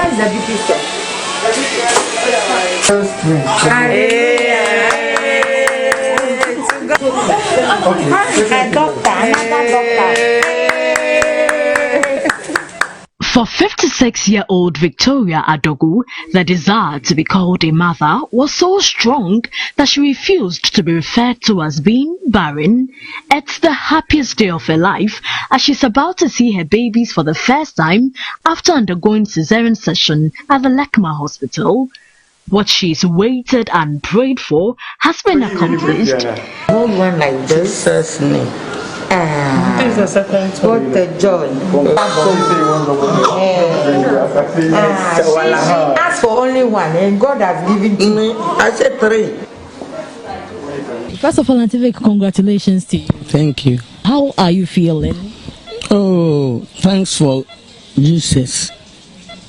That's the beauty stuff. For 56-year-old Victoria Adogu, the desire to be called a mother was so strong that she refused to be referred to as being barren. It's the happiest day of her life as she's about to see her babies for the first time after undergoing cesarean section at the Lekma Hospital. What she's waited and prayed for has been accomplished. Hold one like this. Jesus' name. This is the second time. What a joy. She asked for only one and God has given two. I said 3. First of all, Antivik, congratulations to you. Thank you. How are you feeling? Oh, thanks for Jesus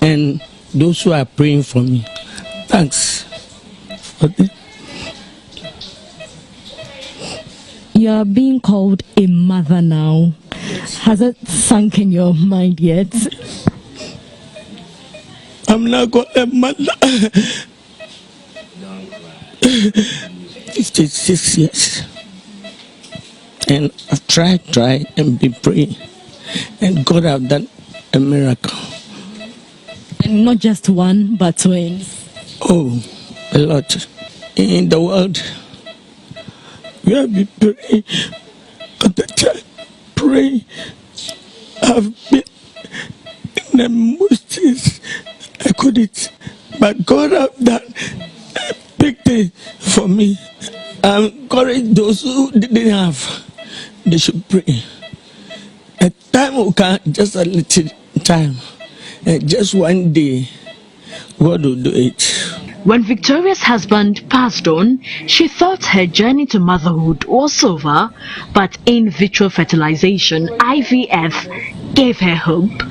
and those who are praying for me. Thanks for that. You are being called a mother now. Has it sunk in your mind yet? I'm not called a mother. 56 years. And I've tried and been praying. And God have done a miracle. And not just one, but twins. Oh, a lot. In the world, we have been praying. At the time, praying. I've been in the most things I couldn't. But God have done a big thing for me. I encourage those who didn't have. They should pray. A time will come, just a little time. And just one day, God will do it. When Victoria's husband passed on, she thought her journey to motherhood was over, but in vitro fertilization, IVF, gave her hope.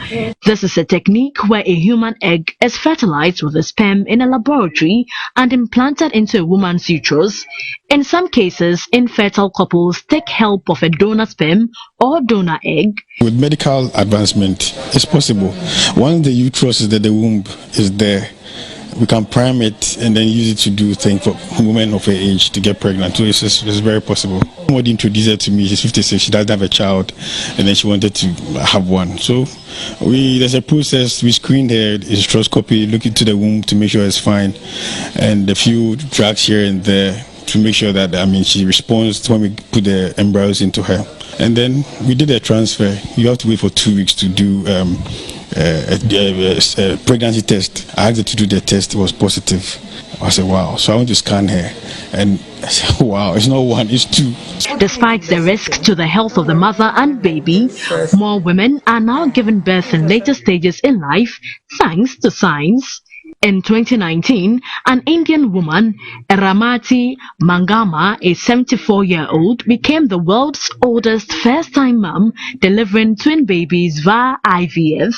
This is a technique where a human egg is fertilized with a sperm in a laboratory and implanted into a woman's uterus. In some cases, infertile couples take help of a donor sperm or donor egg. With medical advancement, it's possible. Once the uterus is there, the womb is there, we can prime it and then use it to do things for women of her age to get pregnant. So it's very possible. Somebody introduced her to me. She's 56. She doesn't have a child, and then she wanted to have one. So there's a process. We screened her hysteroscopy, look into the womb to make sure it's fine, and a few drugs here and there to make sure that she responds when we put the embryos into her. And then we did a transfer. You have to wait for 2 weeks to do a pregnancy test. I asked her to do the test. It was positive. I said, wow. So I went to scan her, and I said, wow, it's not 1, it's 2. Despite the risk to the health of the mother and baby, more women are now giving birth in later stages in life thanks to science. In 2019, an Indian woman, Ramati Mangama, a 74-year-old, became the world's oldest first-time mom, delivering twin babies via IVF.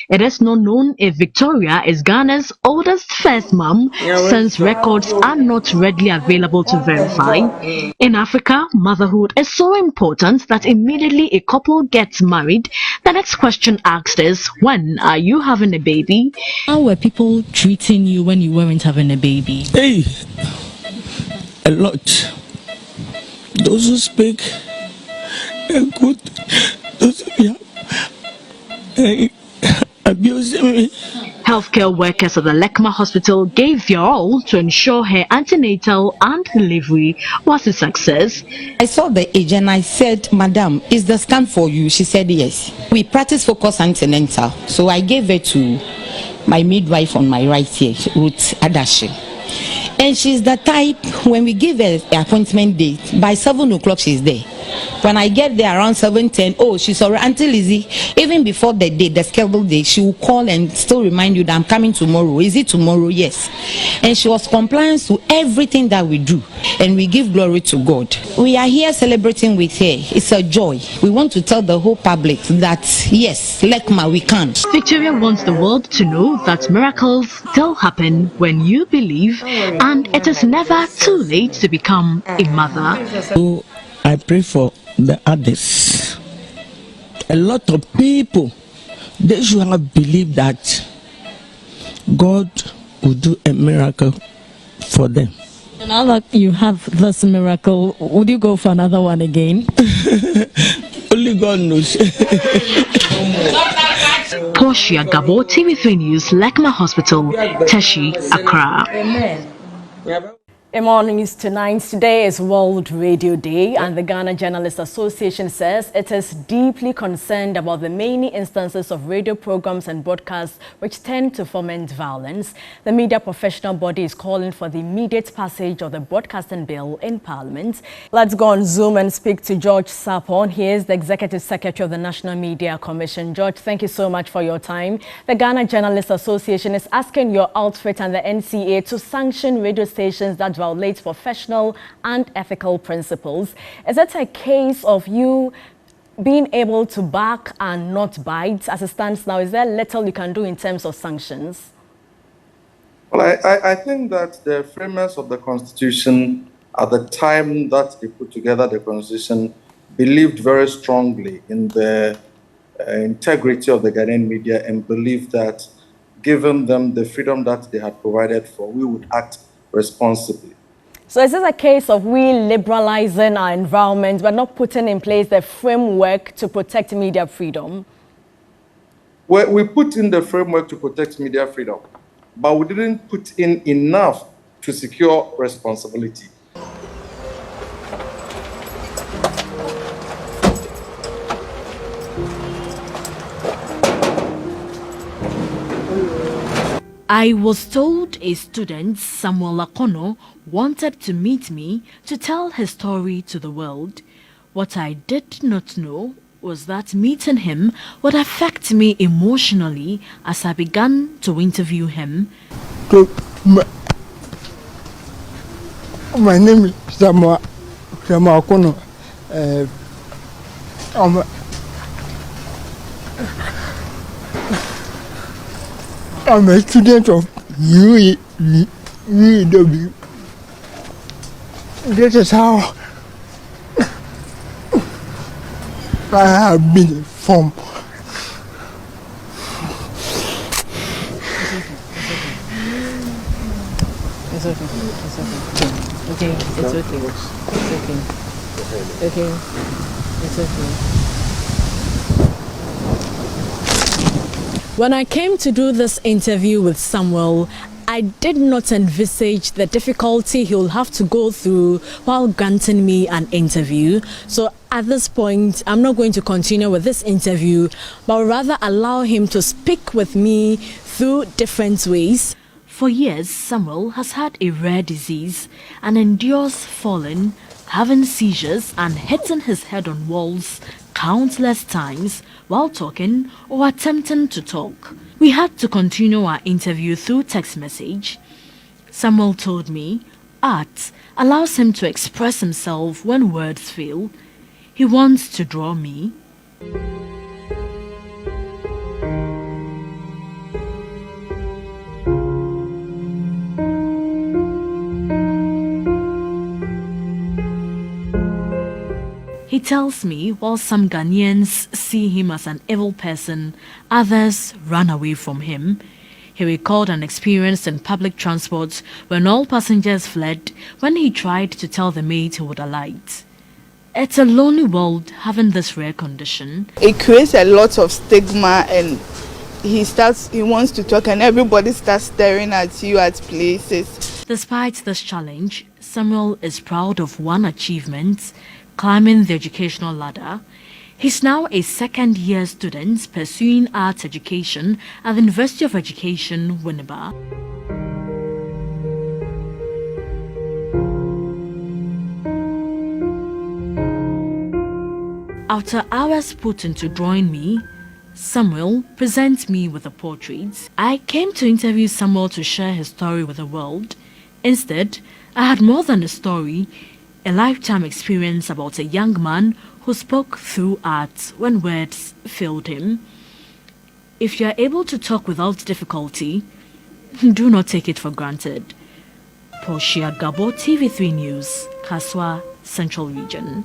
It is not known if Victoria is Ghana's oldest first mom, since records are not readily available to verify. In Africa, motherhood is so important that immediately a couple gets married, the next question asked is, when are you having a baby? How were people treating you when you weren't having a baby? Hey, a lot. Those who speak are good. Those who abusing me. Healthcare workers at the Lekma Hospital gave their all to ensure her antenatal and delivery was a success. I saw the agent. I said, Madam, is the scan for you? She said yes. We practice focus antenatal. So I gave it to my midwife on my right here, Ruth Adashi. And she's the type, when we give her an appointment date, by 7 o'clock she's there. When I get there around 7:10, oh, she's already, Auntie Lizzie, even before the day, the scheduled day, she will call and still remind you that I'm coming tomorrow. Is it tomorrow? Yes. And she was compliant to everything that we do. And we give glory to God. We are here celebrating with her. It's a joy. We want to tell the whole public that, yes, Lekma, we can. Victoria wants the world to know that miracles still happen when you believe, and it is never too late to become a mother. So I pray for the others. A lot of people, they should have believed that God will do a miracle for them. And now that you have this miracle, would you go for another one again? Only God knows. Portia Gabo, TV3 News, Lekma Hospital, Teshi, Accra. Amen. In morning news tonight, today is World Radio Day, and the Ghana Journalists Association says it is deeply concerned about the many instances of radio programs and broadcasts which tend to foment violence. The media professional body is calling for the immediate passage of the broadcasting bill in Parliament. Let's go on Zoom and speak to George Sapon. He is the Executive Secretary of the National Media Commission. George, thank you so much for your time. The Ghana Journalists Association is asking your outfit and the NCA to sanction radio stations that violate professional and ethical principles. Is it a case of you being able to bark and not bite as it stands now? Is there little you can do in terms of sanctions? Well, I think that the framers of the Constitution, at the time that they put together the Constitution, believed very strongly in the integrity of the Ghanaian media and believed that given them the freedom that they had provided for, we would act responsibly. So is this a case of we liberalizing our environment but not putting in place the framework to protect media freedom? Well, we put in the framework to protect media freedom, but we didn't put in enough to secure responsibility. I was told a student, Samuel Lakono, wanted to meet me to tell his story to the world. What I did not know was that meeting him would affect me emotionally as I began to interview him. My name is Samuel Lakono. I'm a student of UEW. This is how I have been informed. It's okay. Okay, it's okay. It's okay. Okay, it's okay. When I came to do this interview with Samuel, I did not envisage the difficulty he'll have to go through while granting me an interview. So at this point, I'm not going to continue with this interview, but rather allow him to speak with me through different ways. For years, Samuel has had a rare disease and endures falling, having seizures and hitting his head on walls countless times while talking or attempting to talk. We had to continue our interview through text message. Samuel told me art allows him to express himself when words fail. He wants to draw me. He tells me while some Ghanaians see him as an evil person, others run away from him. He recalled an experience in public transport when all passengers fled when he tried to tell the maid he would alight. It's a lonely world having this rare condition. It creates a lot of stigma, and he wants to talk and everybody starts staring at you at places. Despite this challenge, Samuel is proud of one achievement: climbing the educational ladder. He's now a second-year student pursuing arts education at the University of Education, Winneba. After hours put into drawing me, Samuel presents me with a portrait. I came to interview Samuel to share his story with the world. Instead, I had more than a story, a lifetime experience about a young man who spoke through art when words failed him. If you are able to talk without difficulty, do not take it for granted. Portia Gabo, TV3 News, Kaswa, Central Region.